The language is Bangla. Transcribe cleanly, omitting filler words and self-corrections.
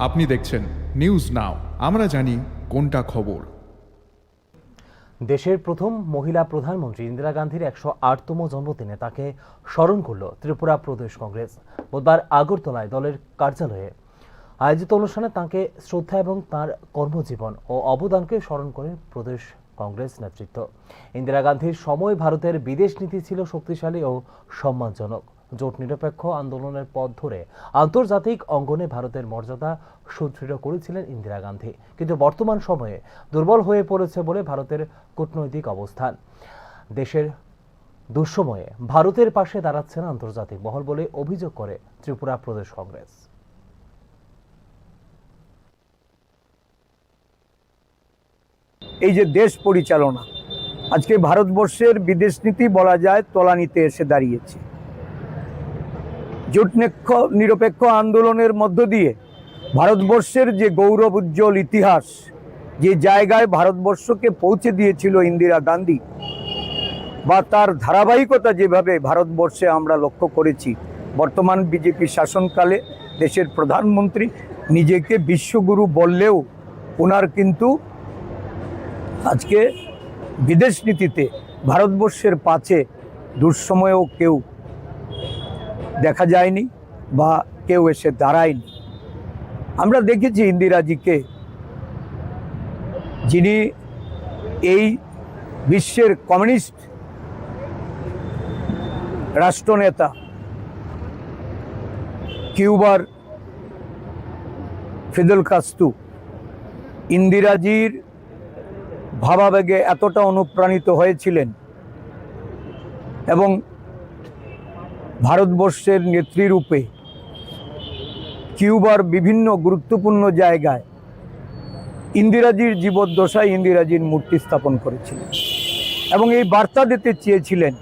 আপনি দেখছেন নিউজ নাও, আমরা জানি কোনটা খবর। দেশের প্রথম মহিলা প্রধানমন্ত্রী ইন্দিরা গান্ধীর 108তম জন্মদিনে তাকে স্মরণ করল ত্রিপুরা প্রদেশ কংগ্রেস। বুধবার আগরতলায় দলের কার্যালয়ে আয়োজিত অনুষ্ঠানে তাঁকে শ্রদ্ধা এবং তাঁর কর্মজীবন ও অবদানকে স্মরণ করে প্রদেশ কংগ্রেস নেতৃত্ব। ইন্দিরা গান্ধীর সময় ভারতের বিদেশ নীতি ছিল শক্তিশালী ও সম্মানজনক। জোট নিরপেক্ষ আন্দোলনের পথ ধরে আন্তর্জাতিক অঙ্গনে ভারতের মর্যাদা সুদৃঢ় করেছিলেন ইন্দিরা গান্ধী। কিন্তু বর্তমান সময়ে দুর্বল হয়ে পড়েছে বলে ভারতের কূটনৈতিক অবস্থান। দেশের দুঃসময়ে ভারতের পাশে দাঁড়াচ্ছে না আন্তর্জাতিক মহল বলে অভিযোগ করে ত্রিপুরা প্রদেশ কংগ্রেস। এই যে দেশ পরিচালনা, আজকে ভারতবর্ষের বিদেশ নীতি বলা যায় তলানিতে এসে দাঁড়িয়েছে। জোট নিরপেক্ষ আন্দোলনের মধ্য দিয়ে ভারতবর্ষের যে গৌরব উজ্জ্বল ইতিহাস, যে জায়গায় ভারতবর্ষকে পৌঁছে দিয়েছিল ইন্দিরা গান্ধী, বা তার ধারাবাহিকতা যেভাবে ভারতবর্ষে আমরা লক্ষ্য করেছি, বর্তমান বিজেপি শাসনকালে দেশের প্রধানমন্ত্রী নিজেকে বিশ্বগুরু বললেও ওনার কিন্তু আজকে বিদেশ নীতিতে ভারতবর্ষের পাশে দুঃসময়েও কেউ দেখা যায়নি বা কেউ এসে দাঁড়ায়নি। আমরা দেখেছি ইন্দিরাজিকে, যিনি এই বিশ্বের কমিউনিস্ট রাষ্ট্রনেতা কিউবার ফিদেল কাস্ত্রো ইন্দিরাজির ভাবাবেগে এতটা অনুপ্রাণিত হয়েছিলেন এবং ভারতবর্ষের নেত্রীরূপে কিউবার বিভিন্ন গুরুত্বপূর্ণ জায়গায় ইন্দিরাজির জীবদ্দশায় ইন্দিরাজির মূর্তি স্থাপন করেছিলেন এবং এই বার্তা দিতে চেয়েছিলেন